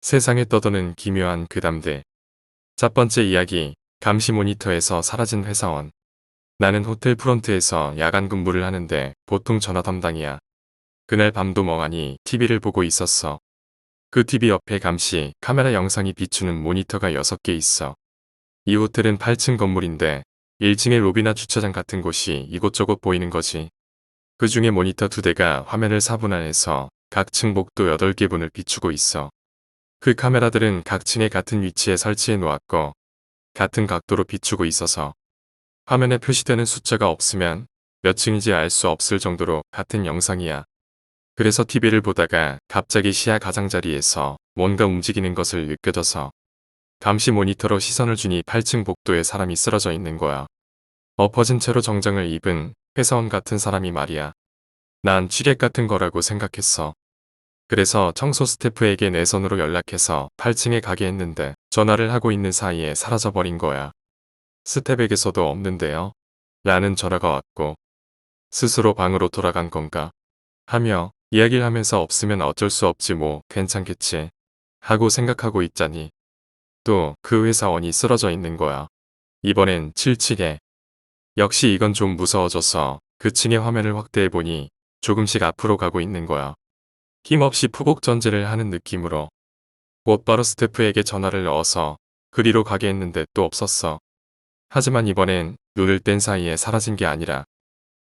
세상에 떠도는 기묘한 괴담들. 첫 번째 이야기, 감시 모니터에서 사라진 회사원. 나는 호텔 프론트에서 야간 근무를 하는데 보통 전화 담당이야. 그날 밤도 멍하니 TV를 보고 있었어. 그 TV 옆에 감시, 카메라 영상이 비추는 모니터가 6개 있어. 이 호텔은 8층 건물인데 1층의 로비나 주차장 같은 곳이 이곳저곳 보이는 거지. 그 중에 모니터 2대가 화면을 4분할해서 각 층 복도 8개분을 비추고 있어. 그 카메라들은 각 층에 같은 위치에 설치해 놓았고 같은 각도로 비추고 있어서 화면에 표시되는 숫자가 없으면 몇 층인지 알 수 없을 정도로 같은 영상이야. 그래서 TV를 보다가 갑자기 시야 가장자리에서 뭔가 움직이는 것을 느껴져서 감시 모니터로 시선을 주니 8층 복도에 사람이 쓰러져 있는 거야. 엎어진 채로 정장을 입은 회사원 같은 사람이 말이야. 난 취객 같은 거라고 생각했어. 그래서 청소 스태프에게 내 손으로 연락해서 8층에 가게 했는데 전화를 하고 있는 사이에 사라져버린 거야. 스태프에게서도 없는데요. 라는 전화가 왔고 스스로 방으로 돌아간 건가 하며 이야기를 하면서 없으면 어쩔 수 없지 뭐 괜찮겠지 하고 생각하고 있자니 또 그 회사원이 쓰러져 있는 거야. 이번엔 7층에. 역시 이건 좀 무서워져서 그 층의 화면을 확대해보니 조금씩 앞으로 가고 있는 거야. 힘없이 푸곡전제를 하는 느낌으로 곧바로 스태프에게 전화를 넣어서 그리로 가게 했는데 또 없었어. 하지만 이번엔 눈을 뗀 사이에 사라진 게 아니라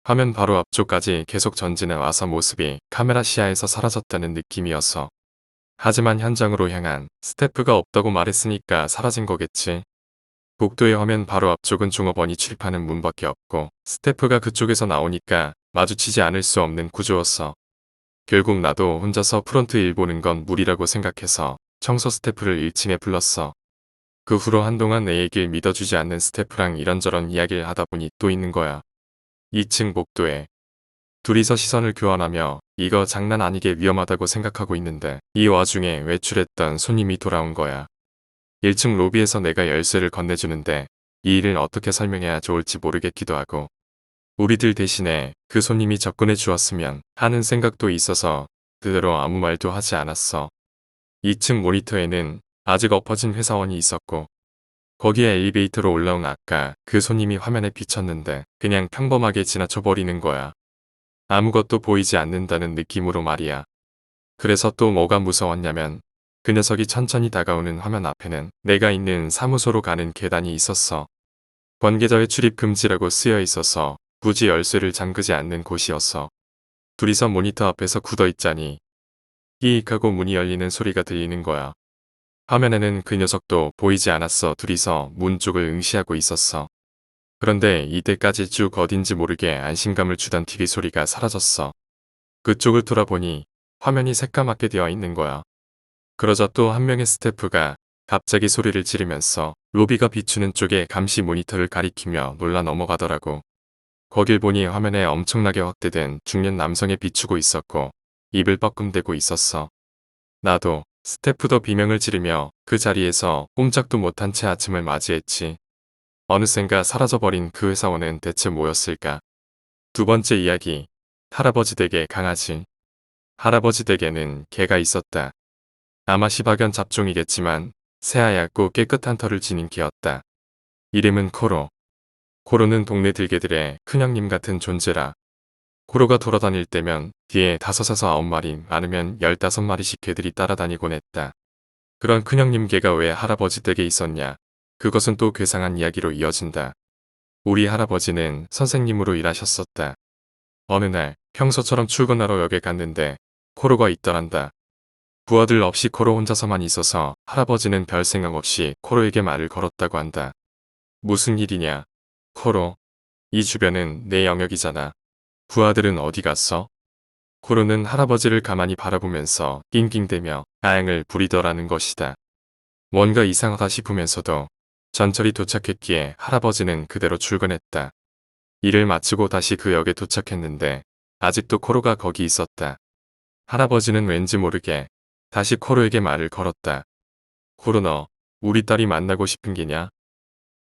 화면 바로 앞쪽까지 계속 전진해 와서 모습이 카메라 시야에서 사라졌다는 느낌이었어. 하지만 현장으로 향한 스태프가 없다고 말했으니까 사라진 거겠지. 복도의 화면 바로 앞쪽은 종업원이 출입하는 문밖에 없고 스태프가 그쪽에서 나오니까 마주치지 않을 수 없는 구조였어. 결국 나도 혼자서 프론트 일 보는 건 무리라고 생각해서 청소 스태프를 1층에 불렀어. 그 후로 한동안 내 얘기를 믿어주지 않는 스태프랑 이런저런 이야기를 하다 보니 또 있는 거야. 2층 복도에 둘이서 시선을 교환하며 이거 장난 아니게 위험하다고 생각하고 있는데 이 와중에 외출했던 손님이 돌아온 거야. 1층 로비에서 내가 열쇠를 건네주는데 이 일을 어떻게 설명해야 좋을지 모르겠기도 하고 우리들 대신에 그 손님이 접근해 주었으면 하는 생각도 있어서 그대로 아무 말도 하지 않았어. 2층 모니터에는 아직 엎어진 회사원이 있었고 거기에 엘리베이터로 올라온 아까 그 손님이 화면에 비쳤는데 그냥 평범하게 지나쳐버리는 거야. 아무것도 보이지 않는다는 느낌으로 말이야. 그래서 또 뭐가 무서웠냐면 그 녀석이 천천히 다가오는 화면 앞에는 내가 있는 사무소로 가는 계단이 있었어. 관계자의 출입 금지라고 쓰여 있어서 굳이 열쇠를 잠그지 않는 곳이었어. 둘이서 모니터 앞에서 굳어있자니 끼익하고 문이 열리는 소리가 들리는 거야. 화면에는 그 녀석도 보이지 않았어. 둘이서 문 쪽을 응시하고 있었어. 그런데 이때까지 쭉 어딘지 모르게 안심감을 주던 TV 소리가 사라졌어. 그쪽을 돌아보니 화면이 새까맣게 되어 있는 거야. 그러자 또 한 명의 스태프가 갑자기 소리를 지르면서 로비가 비추는 쪽에 감시 모니터를 가리키며 놀라 넘어가더라고. 거길 보니 화면에 엄청나게 확대된 중년 남성에 비추고 있었고 입을 뻐끔대고 있었어. 나도 스태프도 비명을 지르며 그 자리에서 꼼짝도 못한 채 아침을 맞이했지. 어느샌가 사라져버린 그 회사원은 대체 뭐였을까? 두 번째 이야기, 할아버지 댁의 강아지. 할아버지 댁에는 개가 있었다. 아마 시바견 잡종이겠지만 새하얗고 깨끗한 털을 지닌 개였다. 이름은 코로. 코로는 동네 들개들의 큰형님 같은 존재라. 코로가 돌아다닐 때면 뒤에 5에서 9마리 많으면 15마리씩 개들이 따라다니곤 했다. 그런 큰형님 개가 왜 할아버지 댁에 있었냐? 그것은 또 괴상한 이야기로 이어진다. 우리 할아버지는 선생님으로 일하셨었다. 어느 날 평소처럼 출근하러 역에 갔는데 코로가 있더란다. 부하들 없이 코로 혼자서만 있어서 할아버지는 별 생각 없이 코로에게 말을 걸었다고 한다. 무슨 일이냐? 코로. 이 주변은 내 영역이잖아. 부하들은 어디 갔어? 코로는 할아버지를 가만히 바라보면서 낑낑대며 아행을 부리더라는 것이다. 뭔가 이상하다 싶으면서도 전철이 도착했기에 할아버지는 그대로 출근했다. 일을 마치고 다시 그 역에 도착했는데 아직도 코로가 거기 있었다. 할아버지는 왠지 모르게 다시 코로에게 말을 걸었다. 코로 너 우리 딸이 만나고 싶은 게냐?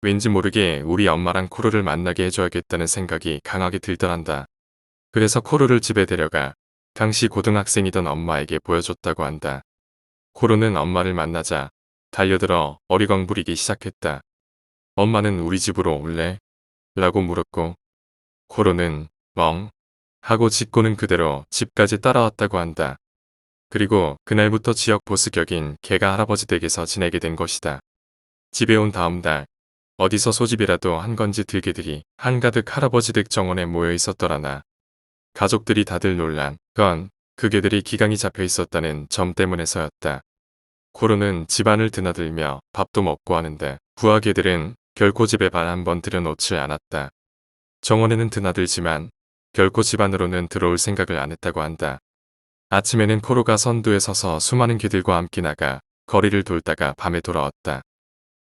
왠지 모르게 우리 엄마랑 코로를 만나게 해줘야겠다는 생각이 강하게 들더란다. 그래서 코로를 집에 데려가 당시 고등학생이던 엄마에게 보여줬다고 한다. 코로는 엄마를 만나자 달려들어 어리광 부리기 시작했다. 엄마는 우리 집으로 올래? 라고 물었고 코로는 멍 하고 짖고는 그대로 집까지 따라왔다고 한다. 그리고 그날부터 지역 보스격인 걔가 할아버지 댁에서 지내게 된 것이다. 집에 온 다음 달 어디서 소집이라도 한 건지 들개들이 한가득 할아버지 댁 정원에 모여 있었더라나. 가족들이 다들 놀란 건 그 개들이 기강이 잡혀 있었다는 점 때문에서였다. 코로는 집안을 드나들며 밥도 먹고 하는데 부하 개들은 결코 집에 발 한번 들여놓지 않았다. 정원에는 드나들지만 결코 집 안으로는 들어올 생각을 안 했다고 한다. 아침에는 코로가 선두에 서서 수많은 개들과 함께 나가 거리를 돌다가 밤에 돌아왔다.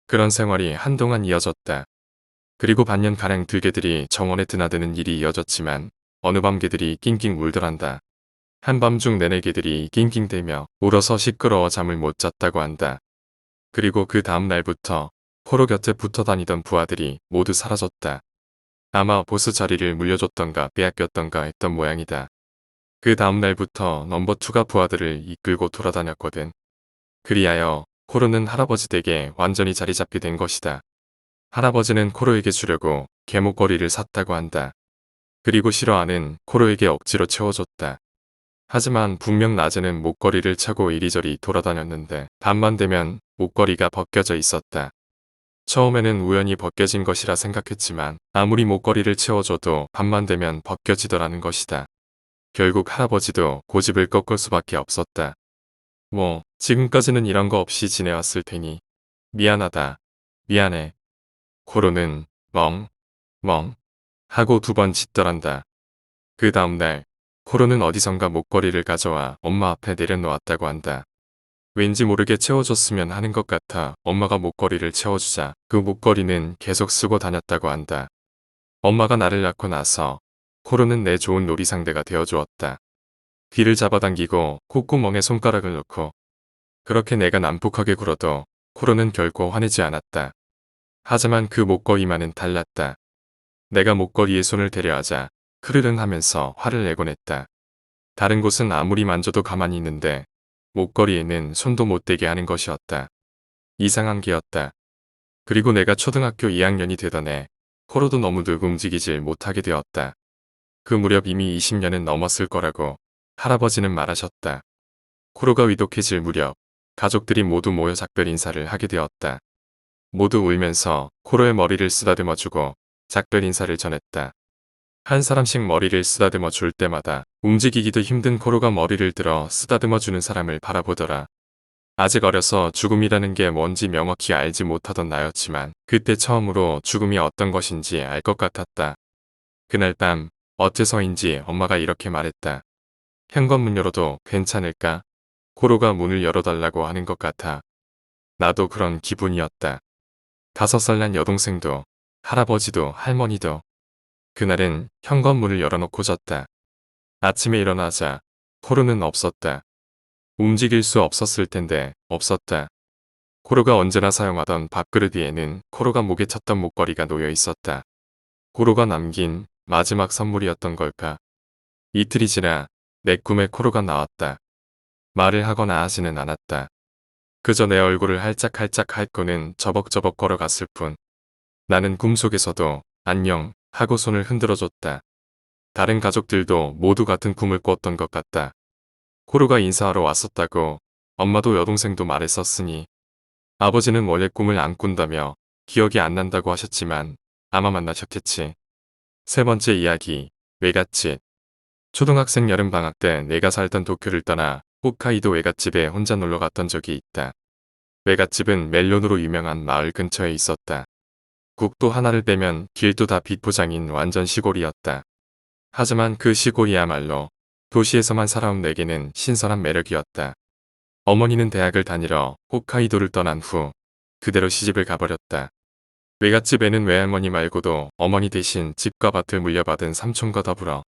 그런 생활이 한동안 이어졌다. 그리고 반년가량 들개들이 정원에 드나드는 일이 이어졌지만 어느 밤 개들이 낑낑 울더란다. 한밤중 내내 개들이 낑낑대며 울어서 시끄러워 잠을 못 잤다고 한다. 그리고 그 다음 날부터 코로 곁에 붙어 다니던 부하들이 모두 사라졌다. 아마 보스 자리를 물려줬던가 빼앗겼던가 했던 모양이다. 그 다음 날부터 넘버2가 부하들을 이끌고 돌아다녔거든. 그리하여 코로는 할아버지 댁에 완전히 자리 잡게 된 것이다. 할아버지는 코로에게 주려고 개목걸이를 샀다고 한다. 그리고 싫어하는 코로에게 억지로 채워줬다. 하지만 분명 낮에는 목걸이를 차고 이리저리 돌아다녔는데 밤만 되면 목걸이가 벗겨져 있었다. 처음에는 우연히 벗겨진 것이라 생각했지만 아무리 목걸이를 채워줘도 밤만 되면 벗겨지더라는 것이다. 결국 할아버지도 고집을 꺾을 수밖에 없었다. 뭐 지금까지는 이런 거 없이 지내왔을 테니 미안하다. 미안해. 코로는 멍 하고 2번 짖더란다. 그 다음날 코로는 어디선가 목걸이를 가져와 엄마 앞에 내려놓았다고 한다. 왠지 모르게 채워줬으면 하는 것 같아 엄마가 목걸이를 채워주자 그 목걸이는 계속 쓰고 다녔다고 한다. 엄마가 나를 낳고 나서 코로는 내 좋은 놀이상대가 되어주었다. 귀를 잡아당기고 콧구멍에 손가락을 넣고 그렇게 내가 난폭하게 굴어도 코로는 결코 화내지 않았다. 하지만 그 목걸이만은 달랐다. 내가 목걸이에 손을 대려하자 크르릉 하면서 화를 내곤 했다. 다른 곳은 아무리 만져도 가만히 있는데 목걸이에는 손도 못 대게 하는 것이었다. 이상한 게였다. 그리고 내가 초등학교 2학년이 되던 해 코로도 너무 늘 움직이질 못하게 되었다. 그 무렵 이미 20년은 넘었을 거라고 할아버지는 말하셨다. 코로가 위독해질 무렵 가족들이 모두 모여 작별 인사를 하게 되었다. 모두 울면서 코로의 머리를 쓰다듬어주고 작별 인사를 전했다. 한 사람씩 머리를 쓰다듬어 줄 때마다 움직이기도 힘든 코로가 머리를 들어 쓰다듬어 주는 사람을 바라보더라. 아직 어려서 죽음이라는 게 뭔지 명확히 알지 못하던 나였지만 그때 처음으로 죽음이 어떤 것인지 알 것 같았다. 그날 밤 어째서인지 엄마가 이렇게 말했다. 현관문 열어도 괜찮을까? 코로가 문을 열어달라고 하는 것 같아. 나도 그런 기분이었다. 5살 난 여동생도 할아버지도 할머니도 그날은 현관문을 열어놓고 잤다. 아침에 일어나자 코로는 없었다. 움직일 수 없었을 텐데 없었다. 코로가 언제나 사용하던 밥그릇 위에는 코로가 목에 찼던 목걸이가 놓여 있었다. 코로가 남긴 마지막 선물이었던 걸까. 이틀이 지나 내 꿈에 코로가 나왔다. 말을 하거나 하지는 않았다. 그저 내 얼굴을 할짝할짝 핥고는 저벅저벅 걸어갔을 뿐. 나는 꿈속에서도 안녕 하고 손을 흔들어줬다. 다른 가족들도 모두 같은 꿈을 꿨던 것 같다. 코로가 인사하러 왔었다고 엄마도 여동생도 말했었으니 아버지는 원래 꿈을 안 꾼다며 기억이 안 난다고 하셨지만 아마 만나셨겠지. 세 번째 이야기, 외갓집. 초등학생 여름방학 때 내가 살던 도쿄를 떠나 홋카이도 외갓집에 혼자 놀러 갔던 적이 있다. 외갓집은 멜론으로 유명한 마을 근처에 있었다. 국도 하나를 빼면 길도 다 비포장인 완전 시골이었다. 하지만 그 시골이야말로 도시에서만 살아온 내게는 신선한 매력이었다. 어머니는 대학을 다니러 홋카이도를 떠난 후 그대로 시집을 가버렸다. 외갓집에는 외할머니 말고도 어머니 대신 집과 밭을 물려받은 삼촌과 더불어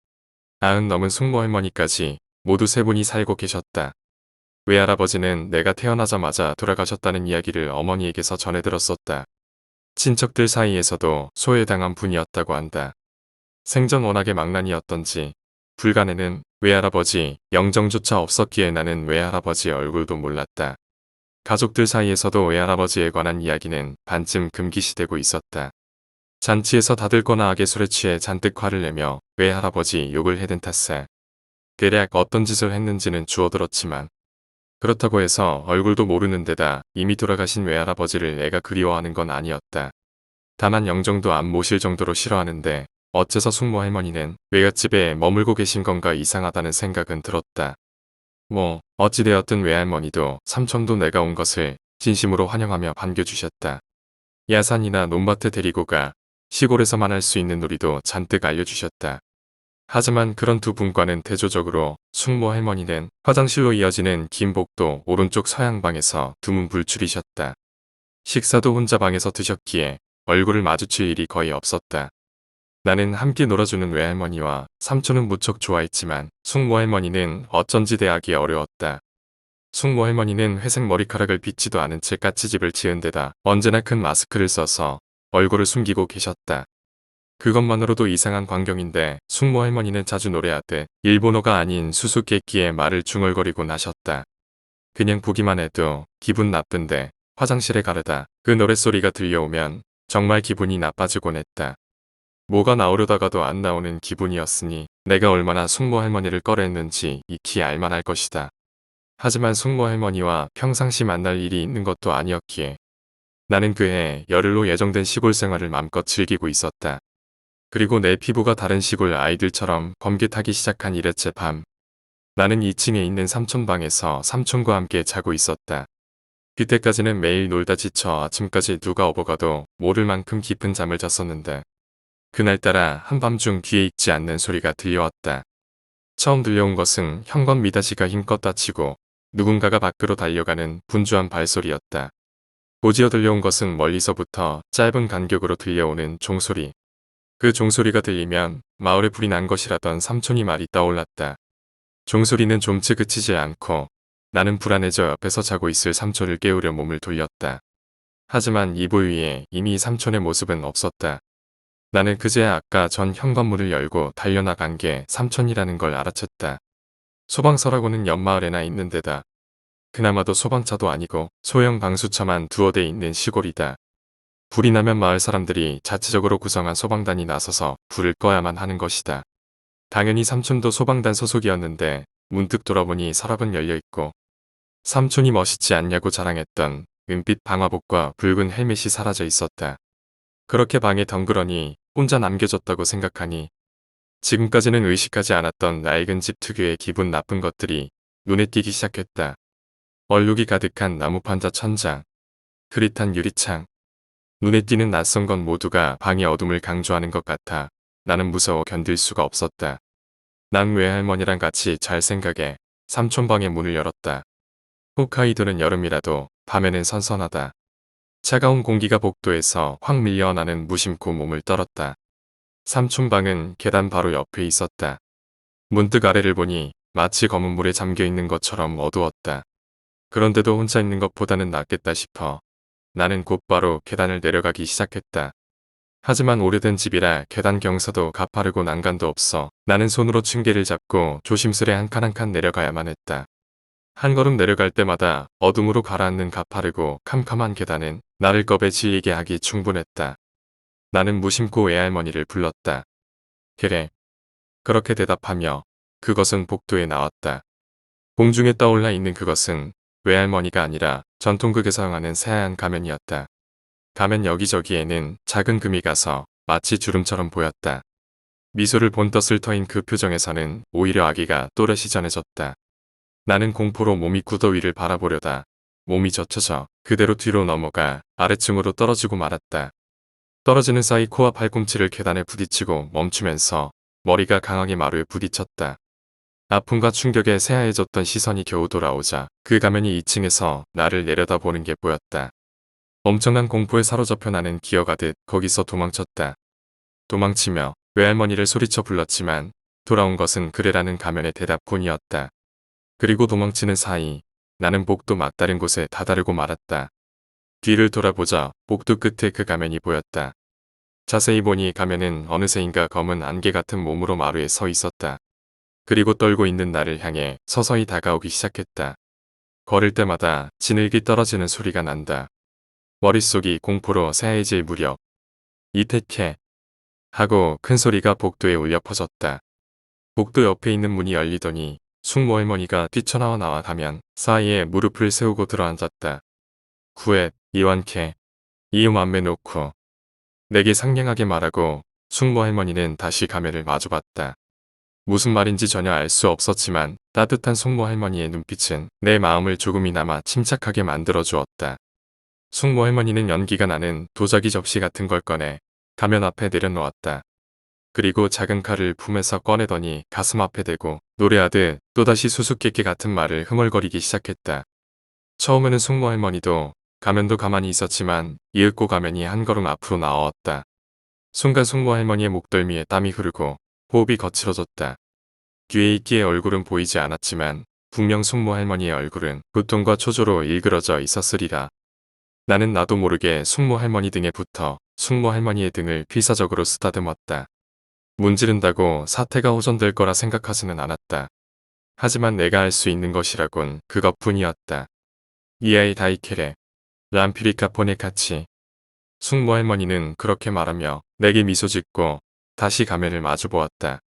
90 넘은 숙모할머니까지 모두 3분이 살고 계셨다. 외할아버지는 내가 태어나자마자 돌아가셨다는 이야기를 어머니에게서 전해 들었었다. 친척들 사이에서도 소외당한 분이었다고 한다. 생전 워낙에 망난이었던지 불간에는 외할아버지 영정조차 없었기에 나는 외할아버지 얼굴도 몰랐다. 가족들 사이에서도 외할아버지에 관한 이야기는 반쯤 금기시되고 있었다. 잔치에서 다들 거나하게 술에 취해 잔뜩 화를 내며 외할아버지 욕을 해댄 탓에 대략 어떤 짓을 했는지는 주워들었지만 그렇다고 해서 얼굴도 모르는 데다 이미 돌아가신 외할아버지를 애가 그리워하는 건 아니었다. 다만 영정도 안 모실 정도로 싫어하는데 어째서 숙모 할머니는 외갓집에 머물고 계신 건가 이상하다는 생각은 들었다. 뭐 어찌되었든 외할머니도 삼촌도 내가 온 것을 진심으로 환영하며 반겨주셨다. 야산이나 논밭에 데리고 가 시골에서만 할 수 있는 놀이도 잔뜩 알려주셨다. 하지만 그런 두 분과는 대조적으로 숙모 할머니는 화장실로 이어지는 긴 복도 오른쪽 서양방에서 드문 불출이셨다. 식사도 혼자 방에서 드셨기에 얼굴을 마주칠 일이 거의 없었다. 나는 함께 놀아주는 외할머니와 삼촌은 무척 좋아했지만 숙모 할머니는 어쩐지 대하기 어려웠다. 숙모 할머니는 회색 머리카락을 빗지도 않은 채 까치집을 지은 데다 언제나 큰 마스크를 써서 얼굴을 숨기고 계셨다. 그것만으로도 이상한 광경인데 숙모 할머니는 자주 노래하듯 일본어가 아닌 수수께끼에 말을 중얼거리곤 하셨다. 그냥 보기만 해도 기분 나쁜데 화장실에 가려다 그 노랫소리가 들려오면 정말 기분이 나빠지곤 했다. 뭐가 나오려다가도 안 나오는 기분이었으니 내가 얼마나 숙모 할머니를 꺼려했는지 익히 알만할 것이다. 하지만 숙모 할머니와 평상시 만날 일이 있는 것도 아니었기에 나는 그해 열흘로 예정된 시골 생활을 맘껏 즐기고 있었다. 그리고 내 피부가 다른 시골 아이들처럼 검게 타기 시작한 이랬째 밤. 나는 2층에 있는 삼촌 방에서 삼촌과 함께 자고 있었다. 그때까지는 매일 놀다 지쳐 아침까지 누가 업어가도 모를 만큼 깊은 잠을 잤었는데 그날따라 한밤중 귀에 익지 않는 소리가 들려왔다. 처음 들려온 것은 현관 미닫이가 힘껏 닫히고 누군가가 밖으로 달려가는 분주한 발소리였다. 곧이어 들려온 것은 멀리서부터 짧은 간격으로 들려오는 종소리. 그 종소리가 들리면 마을에 불이 난 것이라던 삼촌이 말이 떠올랐다. 종소리는 좀체 그치지 않고 나는 불안해져 옆에서 자고 있을 삼촌을 깨우려 몸을 돌렸다. 하지만 이불 위에 이미 삼촌의 모습은 없었다. 나는 그제야 아까 전 현관문을 열고 달려나간 게 삼촌이라는 걸 알아챘다. 소방서라고는 옆마을에나 있는 데다 그나마도 소방차도 아니고 소형 방수차만 두어 대 있는 시골이다. 불이 나면 마을 사람들이 자체적으로 구성한 소방단이 나서서 불을 꺼야만 하는 것이다. 당연히 삼촌도 소방단 소속이었는데 문득 돌아보니 서랍은 열려있고 삼촌이 멋있지 않냐고 자랑했던 은빛 방화복과 붉은 헬멧이 사라져 있었다. 그렇게 방에 덩그러니 혼자 남겨졌다고 생각하니 지금까지는 의식하지 않았던 낡은 집 특유의 기분 나쁜 것들이 눈에 띄기 시작했다. 얼룩이 가득한 나무판자 천장, 흐릿한 유리창, 눈에 띄는 낯선 것 모두가 방의 어둠을 강조하는 것 같아 나는 무서워 견딜 수가 없었다. 난 외할머니랑 같이 잘 생각에 삼촌 방의 문을 열었다. 홋카이도는 여름이라도 밤에는 선선하다. 차가운 공기가 복도에서 확 밀려나는 무심코 몸을 떨었다. 삼촌 방은 계단 바로 옆에 있었다. 문득 아래를 보니 마치 검은 물에 잠겨 있는 것처럼 어두웠다. 그런데도 혼자 있는 것보다는 낫겠다 싶어 나는 곧바로 계단을 내려가기 시작했다. 하지만 오래된 집이라 계단 경사도 가파르고 난간도 없어 나는 손으로 층계를 잡고 조심스레 한 칸 한 칸 내려가야만 했다. 한 걸음 내려갈 때마다 어둠으로 가라앉는 가파르고 캄캄한 계단은 나를 겁에 질리게 하기 충분했다. 나는 무심코 외할머니를 불렀다. 그래. 그렇게 대답하며 그것은 복도에 나왔다. 공중에 떠올라 있는 그것은 외할머니가 아니라 전통극에 사용하는 새하얀 가면이었다. 가면 여기저기에는 작은 금이 가서 마치 주름처럼 보였다. 미소를 본떠슬 터인 그 표정에서는 오히려 아기가 또렷이 전해졌다. 나는 공포로 몸이 굳어 위를 바라보려다 몸이 젖혀져 그대로 뒤로 넘어가 아래층으로 떨어지고 말았다. 떨어지는 사이 코와 팔꿈치를 계단에 부딪히고 멈추면서 머리가 강하게 마루에 부딪혔다. 아픔과 충격에 새하얘졌던 시선이 겨우 돌아오자 그 가면이 2층에서 나를 내려다보는 게 보였다. 엄청난 공포에 사로잡혀 나는 기어가듯 거기서 도망쳤다. 도망치며 외할머니를 소리쳐 불렀지만 돌아온 것은 그래라는 가면의 대답뿐이었다. 그리고 도망치는 사이 나는 복도 막다른 곳에 다다르고 말았다. 뒤를 돌아보자 복도 끝에 그 가면이 보였다. 자세히 보니 가면은 어느새인가 검은 안개 같은 몸으로 마루에 서 있었다. 그리고 떨고 있는 나를 향해 서서히 다가오기 시작했다. 걸을 때마다 지늘기 떨어지는 소리가 난다. 머릿속이 공포로 새하얘질 무렵 이태케 하고 큰 소리가 복도에 울려 퍼졌다. 복도 옆에 있는 문이 열리더니 숙모 할머니가 뛰쳐나와 가면 사이에 무릎을 세우고 들어앉았다. 구엣 이완케 이음 안매 놓고 내게 상냥하게 말하고 숙모 할머니는 다시 가면을 마주봤다. 무슨 말인지 전혀 알 수 없었지만 따뜻한 숙모 할머니의 눈빛은 내 마음을 조금이나마 침착하게 만들어 주었다. 숙모 할머니는 연기가 나는 도자기 접시 같은 걸 꺼내 가면 앞에 내려놓았다. 그리고 작은 칼을 품에서 꺼내더니 가슴 앞에 대고 노래하듯 또다시 수수께끼 같은 말을 흐물거리기 시작했다. 처음에는 숙모 할머니도 가면도 가만히 있었지만 이윽고 가면이 한 걸음 앞으로 나왔다. 순간 숙모 할머니의 목덜미에 땀이 흐르고 호흡이 거칠어졌다. 뒤에 있기에 얼굴은 보이지 않았지만 분명 숙모 할머니의 얼굴은 고통과 초조로 일그러져 있었으리라. 나는 나도 모르게 숙모 할머니 등에 붙어 숙모 할머니의 등을 필사적으로 쓰다듬었다. 문지른다고 사태가 호전될 거라 생각하지는 않았다. 하지만 내가 할 수 있는 것이라곤 그것뿐이었다. 이아이 다이케레 람피리카 포네카치 숙모 할머니는 그렇게 말하며 내게 미소 짓고 다시 가면을 마주보았다.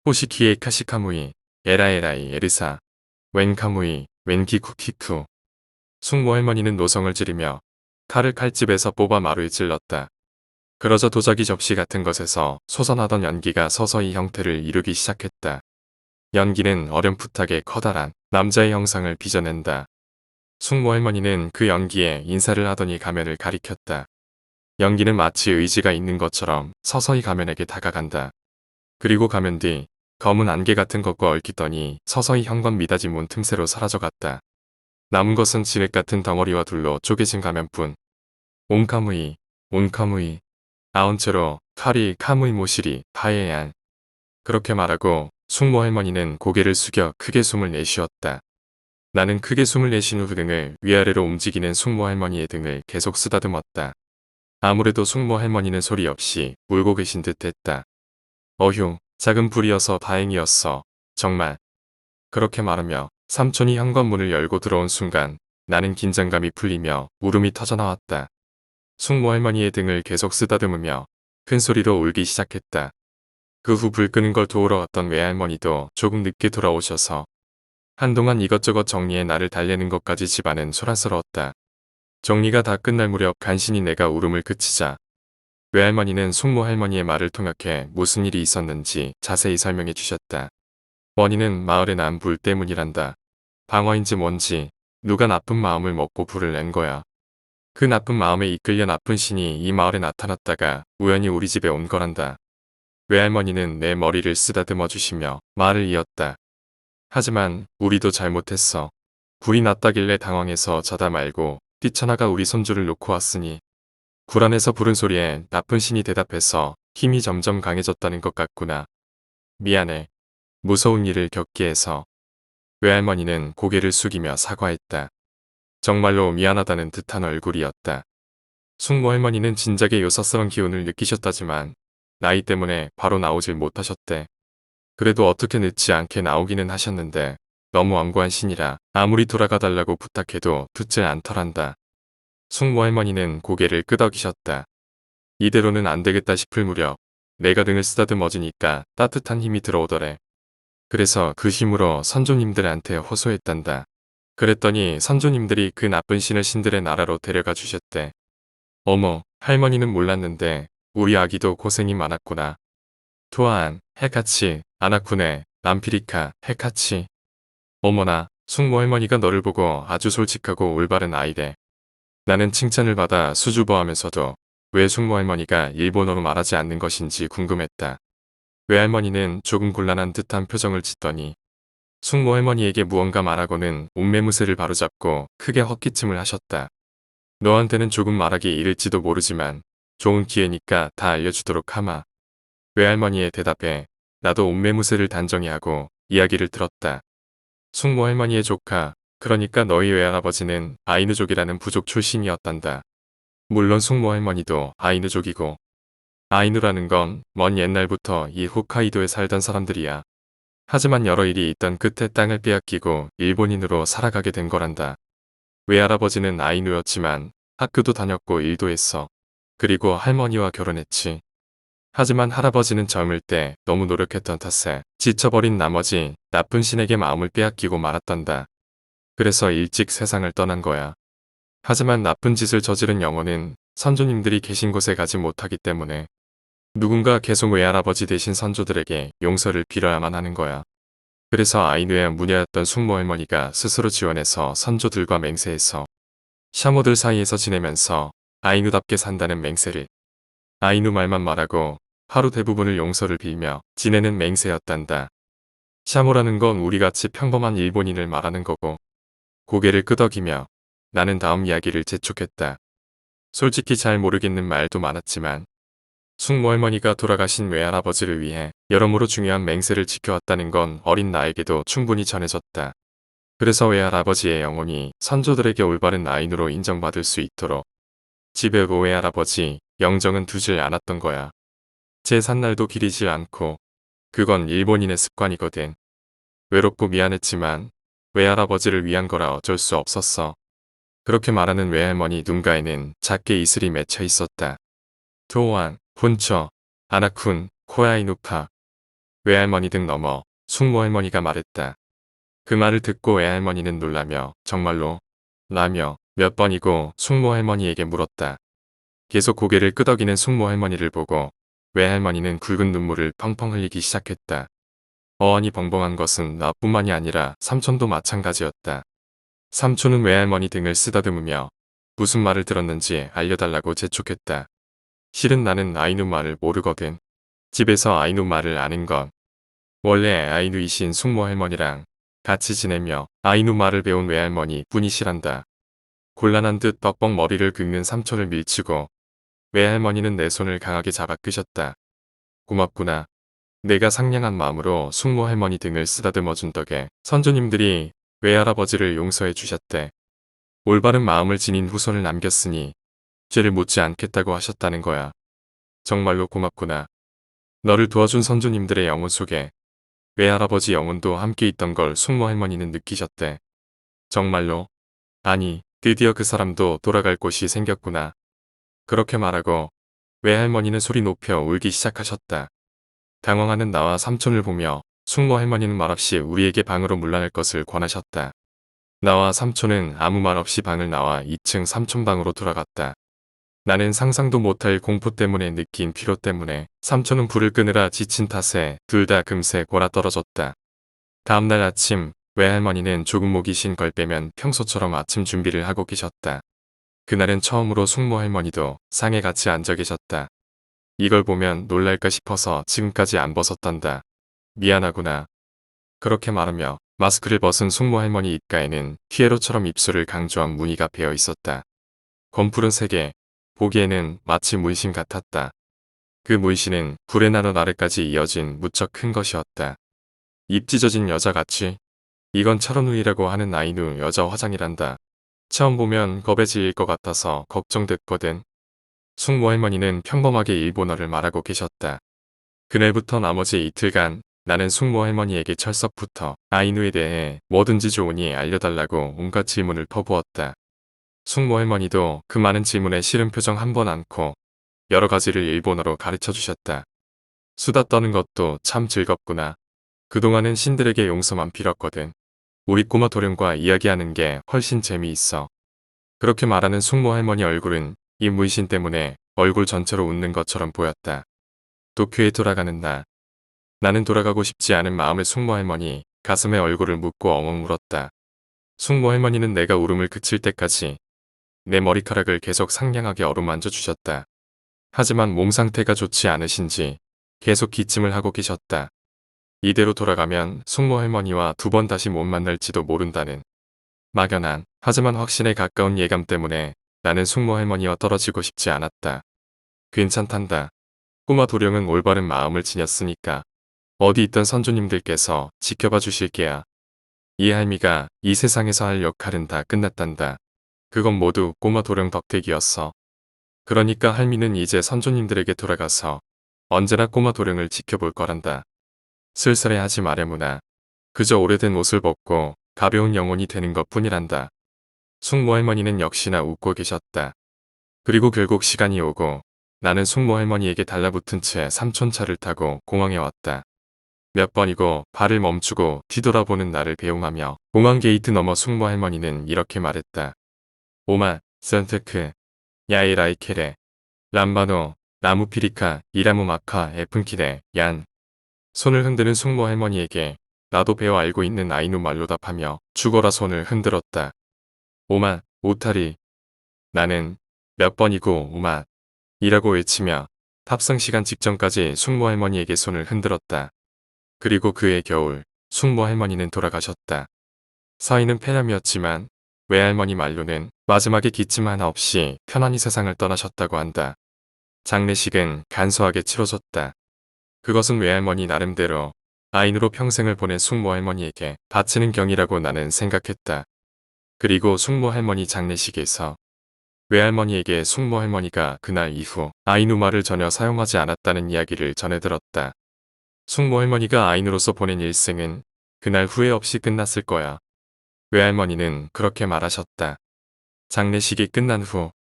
호시키에 카시카무이 에라에라이 에르사 웬카무이 웬키쿠키쿠 숙모 할머니는 노성을 지르며 칼을 칼집에서 뽑아 마루에 찔렀다. 그러자 도자기 접시 같은 것에서 솟아나던 연기가 서서히 형태를 이루기 시작했다. 연기는 어렴풋하게 커다란 남자의 형상을 빚어낸다. 숙모 할머니는 그 연기에 인사를 하더니 가면을 가리켰다. 연기는 마치 의지가 있는 것처럼 서서히 가면에게 다가간다. 그리고 가면 뒤 검은 안개 같은 것과 얽히더니 서서히 현관 미닫이 문 틈새로 사라져갔다. 남은 것은 진흙 같은 덩어리와 둘로 쪼개진 가면뿐. 온카무이, 온카무이, 아온체로 카리 카무이 모시리 파에안. 그렇게 말하고 숙모 할머니는 고개를 숙여 크게 숨을 내쉬었다. 나는 크게 숨을 내쉰 후 등을 위아래로 움직이는 숙모 할머니의 등을 계속 쓰다듬었다. 아무래도 숙모 할머니는 소리 없이 울고 계신 듯 했다. 어휴, 작은 불이어서 다행이었어. 정말. 그렇게 말하며 삼촌이 현관문을 열고 들어온 순간 나는 긴장감이 풀리며 울음이 터져나왔다. 숙모 할머니의 등을 계속 쓰다듬으며 큰 소리로 울기 시작했다. 그 후 불 끄는 걸 도우러 왔던 외할머니도 조금 늦게 돌아오셔서 한동안 이것저것 정리해 나를 달래는 것까지 집안은 소란스러웠다. 정리가 다 끝날 무렵 간신히 내가 울음을 그치자 외할머니는 숙모 할머니의 말을 통역해 무슨 일이 있었는지 자세히 설명해 주셨다. 원인은 마을에 난 불 때문이란다. 방화인지 뭔지 누가 나쁜 마음을 먹고 불을 낸 거야. 그 나쁜 마음에 이끌려 나쁜 신이 이 마을에 나타났다가 우연히 우리 집에 온 거란다. 외할머니는 내 머리를 쓰다듬어 주시며 말을 이었다. 하지만 우리도 잘못했어. 불이 났다길래 당황해서 자다 말고 뛰쳐나가 우리 손주를 놓고 왔으니 굴 안에서 부른 소리에 나쁜 신이 대답해서 힘이 점점 강해졌다는 것 같구나. 미안해. 무서운 일을 겪게 해서. 외할머니는 고개를 숙이며 사과했다. 정말로 미안하다는 듯한 얼굴이었다. 숙모 할머니는 진작에 요사스런 기운을 느끼셨다지만 나이 때문에 바로 나오질 못하셨대. 그래도 어떻게 늦지 않게 나오기는 하셨는데 너무 완고한 신이라 아무리 돌아가 달라고 부탁해도 듣질 않더란다. 숙모 할머니는 고개를 끄덕이셨다. 이대로는 안 되겠다 싶을 무렵 내가 등을 쓰다듬어주니까 따뜻한 힘이 들어오더래. 그래서 그 힘으로 선조님들한테 호소했단다. 그랬더니 선조님들이 그 나쁜 신을 신들의 나라로 데려가 주셨대. 어머, 할머니는 몰랐는데 우리 아기도 고생이 많았구나. 토아안, 헤카치, 아나쿠네, 람피리카, 헤카치. 어머나, 숙모 할머니가 너를 보고 아주 솔직하고 올바른 아이래. 나는 칭찬을 받아 수줍어하면서도 왜 숙모 할머니가 일본어로 말하지 않는 것인지 궁금했다. 외할머니는 조금 곤란한 듯한 표정을 짓더니 숙모 할머니에게 무언가 말하고는 옷매무새를 바로잡고 크게 헛기침을 하셨다. 너한테는 조금 말하기 이를지도 모르지만 좋은 기회니까 다 알려주도록 하마. 외할머니의 대답에 나도 옷매무새를 단정히 하고 이야기를 들었다. 숙모 할머니의 조카, 그러니까 너희 외할아버지는 아이누족이라는 부족 출신이었단다. 물론 숙모 할머니도 아이누족이고 아이누라는 건 먼 옛날부터 이 홋카이도에 살던 사람들이야. 하지만 여러 일이 있던 끝에 땅을 빼앗기고 일본인으로 살아가게 된 거란다. 외할아버지는 아이누였지만 학교도 다녔고 일도 했어. 그리고 할머니와 결혼했지. 하지만 할아버지는 젊을 때 너무 노력했던 탓에 지쳐버린 나머지 나쁜 신에게 마음을 빼앗기고 말았단다. 그래서 일찍 세상을 떠난 거야. 하지만 나쁜 짓을 저지른 영혼은 선조님들이 계신 곳에 가지 못하기 때문에 누군가 계속 외할아버지 대신 선조들에게 용서를 빌어야만 하는 거야. 그래서 아이누의 무녀였던 숙모 할머니가 스스로 지원해서 선조들과 맹세해서 샤모들 사이에서 지내면서 아이누답게 산다는 맹세를 아이누 말만 말하고 하루 대부분을 용서를 빌며 지내는 맹세였단다. 샤모라는 건 우리같이 평범한 일본인을 말하는 거고 고개를 끄덕이며 나는 다음 이야기를 재촉했다. 솔직히 잘 모르겠는 말도 많았지만 숙모 할머니가 돌아가신 외할아버지를 위해 여러모로 중요한 맹세를 지켜왔다는 건 어린 나에게도 충분히 전해졌다. 그래서 외할아버지의 영혼이 선조들에게 올바른 아인으로 인정받을 수 있도록 집에 오고 외할아버지 영정은 두질 않았던 거야. 제 산날도 기리지 않고 그건 일본인의 습관이거든. 외롭고 미안했지만 외할아버지를 위한 거라 어쩔 수 없었어. 그렇게 말하는 외할머니 눈가에는 작게 이슬이 맺혀 있었다. 토안, 본처, 아나쿤, 코야이누파. 외할머니 등 넘어 숙모 할머니가 말했다. 그 말을 듣고 외할머니는 놀라며 정말로? 라며 몇 번이고 숙모 할머니에게 물었다. 계속 고개를 끄덕이는 숙모 할머니를 보고 외할머니는 굵은 눈물을 펑펑 흘리기 시작했다. 어안이 벙벙한 것은 나뿐만이 아니라 삼촌도 마찬가지였다. 삼촌은 외할머니 등을 쓰다듬으며 무슨 말을 들었는지 알려달라고 재촉했다. 실은 나는 아이누 말을 모르거든. 집에서 아이누 말을 아는 건 원래 아이누이신 숙모 할머니랑 같이 지내며 아이누 말을 배운 외할머니 뿐이시란다. 곤란한 듯 벅벅 머리를 긁는 삼촌을 밀치고 외할머니는 내 손을 강하게 잡아 끄셨다. 고맙구나. 내가 상냥한 마음으로 숙모 할머니 등을 쓰다듬어 준 덕에 선조님들이 외할아버지를 용서해 주셨대. 올바른 마음을 지닌 후손을 남겼으니 죄를 묻지 않겠다고 하셨다는 거야. 정말로 고맙구나. 너를 도와준 선조님들의 영혼 속에 외할아버지 영혼도 함께 있던 걸 숙모 할머니는 느끼셨대. 정말로? 아니, 드디어 그 사람도 돌아갈 곳이 생겼구나. 그렇게 말하고 외할머니는 소리 높여 울기 시작하셨다. 당황하는 나와 삼촌을 보며 숙모 할머니는 말없이 우리에게 방으로 물러날 것을 권하셨다. 나와 삼촌은 아무 말 없이 방을 나와 2층 삼촌 방으로 돌아갔다. 나는 상상도 못할 공포 때문에 느낀 피로 때문에 삼촌은 불을 끄느라 지친 탓에 둘 다 금세 골아떨어졌다. 다음날 아침 외할머니는 조금 목이 쉰 걸 빼면 평소처럼 아침 준비를 하고 계셨다. 그날은 처음으로 숙모 할머니도 상에 같이 앉아 계셨다. 이걸 보면 놀랄까 싶어서 지금까지 안 벗었단다. 미안하구나. 그렇게 말하며 마스크를 벗은 숙모 할머니 입가에는 피에로처럼 입술을 강조한 무늬가 배어 있었다. 검푸른 색에 보기에는 마치 문신 같았다. 그 문신은 불의 나루 아래까지 이어진 무척 큰 것이었다. 입 찢어진 여자같이? 이건 철원우이라고 하는 아이누 여자 화장이란다. 처음 보면 겁에 질릴 것 같아서 걱정됐거든. 숙모 할머니는 평범하게 일본어를 말하고 계셨다. 그날부터 나머지 이틀간 나는 숙모 할머니에게 철석부터 아이누에 대해 뭐든지 좋으니 알려달라고 온갖 질문을 퍼부었다. 숙모 할머니도 그 많은 질문에 싫은 표정 한 번 않고 여러 가지를 일본어로 가르쳐 주셨다. 수다 떠는 것도 참 즐겁구나. 그동안은 신들에게 용서만 빌었거든. 우리 꼬마 도련과 이야기하는 게 훨씬 재미있어. 그렇게 말하는 숙모 할머니 얼굴은 이 문신 때문에 얼굴 전체로 웃는 것처럼 보였다. 도쿄에 돌아가는 날. 나는 돌아가고 싶지 않은 마음을 숙모 할머니 가슴에 얼굴을 묻고 엉엉 울었다. 숙모 할머니는 내가 울음을 그칠 때까지 내 머리카락을 계속 상냥하게 어루만져 주셨다. 하지만 몸 상태가 좋지 않으신지 계속 기침을 하고 계셨다. 이대로 돌아가면 숙모 할머니와 두 번 다시 못 만날지도 모른다는 막연한 하지만 확신에 가까운 예감 때문에 나는 숙모 할머니와 떨어지고 싶지 않았다. 괜찮단다. 꼬마 도령은 올바른 마음을 지녔으니까 어디 있던 선조님들께서 지켜봐 주실 게야. 이 할미가 이 세상에서 할 역할은 다 끝났단다. 그건 모두 꼬마 도령 덕택이었어. 그러니까 할미는 이제 선조님들에게 돌아가서 언제나 꼬마 도령을 지켜볼 거란다. 쓸쓸해하지 마려무나. 그저 오래된 옷을 벗고 가벼운 영혼이 되는 것 뿐이란다. 숙모 할머니는 역시나 웃고 계셨다. 그리고 결국 시간이 오고 나는 숙모 할머니에게 달라붙은 채 삼촌차를 타고 공항에 왔다. 몇 번이고 발을 멈추고 뒤돌아보는 나를 배웅하며 공항 게이트 너머 숙모 할머니는 이렇게 말했다. 오마, 선테크, 야이 라이케레, 람바노, 나무피리카, 이라무 마카, 에픈키레, 얀. 손을 흔드는 숙모 할머니에게 나도 배워 알고 있는 아이누 말로 답하며 죽어라 손을 흔들었다. 오마, 오타리. 나는 몇 번이고 오마. 이라고 외치며 탑승 시간 직전까지 숙모 할머니에게 손을 흔들었다. 그리고 그해 겨울 숙모 할머니는 돌아가셨다. 서인은 폐렴이었지만 외할머니 말로는 마지막에 기침 하나 없이 편안히 세상을 떠나셨다고 한다. 장례식은 간소하게 치러졌다. 그것은 외할머니 나름대로 아인으로 평생을 보낸 숙모 할머니에게 바치는 경이라고 나는 생각했다. 그리고 숙모 할머니 장례식에서 외할머니에게 숙모 할머니가 그날 이후 아이누말을 전혀 사용하지 않았다는 이야기를 전해 들었다. 숙모 할머니가 아인으로서 보낸 일생은 그날 후회 없이 끝났을 거야. 외할머니는 그렇게 말하셨다. 장례식이 끝난 후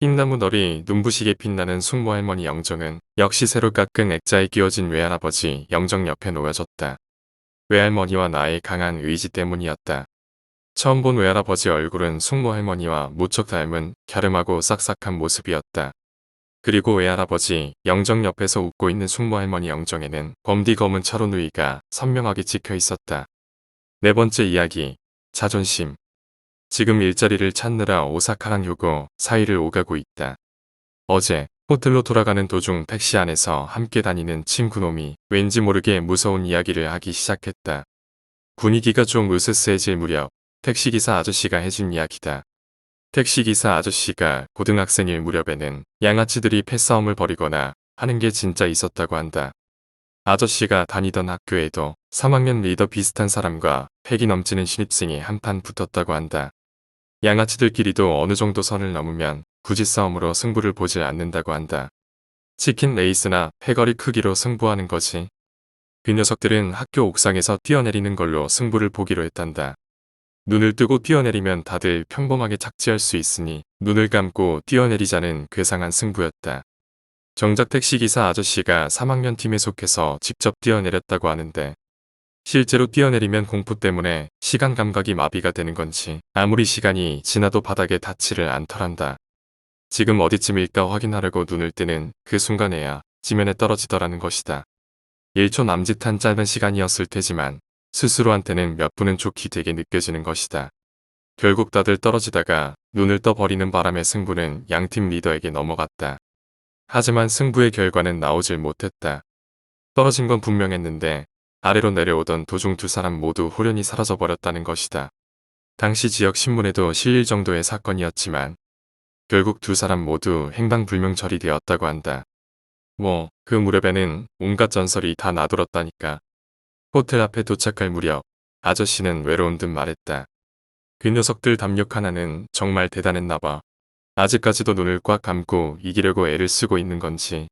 흰나무 널이 눈부시게 빛나는 숙모 할머니 영정은 역시 새로 깎은 액자에 끼워진 외할아버지 영정 옆에 놓여졌다. 외할머니와 나의 강한 의지 때문이었다. 처음 본 외할아버지 얼굴은 숙모 할머니와 무척 닮은 갸름하고 싹싹한 모습이었다. 그리고 외할아버지 영정 옆에서 웃고 있는 숙모 할머니 영정에는 검디 검은 차로 누이가 선명하게 찍혀 있었다. 네 번째 이야기, 자존심. 지금 일자리를 찾느라 오사카랑 휴고 사이를 오가고 있다. 어제 호텔로 돌아가는 도중 택시 안에서 함께 다니는 친구놈이 왠지 모르게 무서운 이야기를 하기 시작했다. 분위기가 좀 으스스해질 무렵 택시기사 아저씨가 해준 이야기다. 택시기사 아저씨가 고등학생일 무렵에는 양아치들이 패싸움을 벌이거나 하는 게 진짜 있었다고 한다. 아저씨가 다니던 학교에도 3학년 리더 비슷한 사람과 패기 넘치는 신입생이 한판 붙었다고 한다. 양아치들끼리도 어느 정도 선을 넘으면 굳이 싸움으로 승부를 보지 않는다고 한다. 치킨 레이스나 패거리 크기로 승부하는 거지. 그 녀석들은 학교 옥상에서 뛰어내리는 걸로 승부를 보기로 했단다. 눈을 뜨고 뛰어내리면 다들 평범하게 착지할 수 있으니 눈을 감고 뛰어내리자는 괴상한 승부였다. 정작 택시기사 아저씨가 3학년 팀에 속해서 직접 뛰어내렸다고 하는데 실제로 뛰어내리면 공포 때문에 시간 감각이 마비가 되는 건지 아무리 시간이 지나도 바닥에 닿지를 않더란다. 지금 어디쯤일까 확인하려고 눈을 뜨는 그 순간에야 지면에 떨어지더라는 것이다. 1초 남짓한 짧은 시간이었을 테지만 스스로한테는 몇 분은 좋게 되게 느껴지는 것이다. 결국 다들 떨어지다가 눈을 떠버리는 바람에 승부는 양팀 리더에게 넘어갔다. 하지만 승부의 결과는 나오질 못했다. 떨어진 건 분명했는데 아래로 내려오던 도중 두 사람 모두 홀연히 사라져버렸다는 것이다. 당시 지역 신문에도 실릴 정도의 사건이었지만 결국 두 사람 모두 행방불명 처리되었다고 한다. 그 무렵에는 온갖 전설이 다 나돌았다니까. 호텔 앞에 도착할 무렵 아저씨는 외로운 듯 말했다. 그 녀석들 담력 하나는 정말 대단했나봐. 아직까지도 눈을 꽉 감고 이기려고 애를 쓰고 있는 건지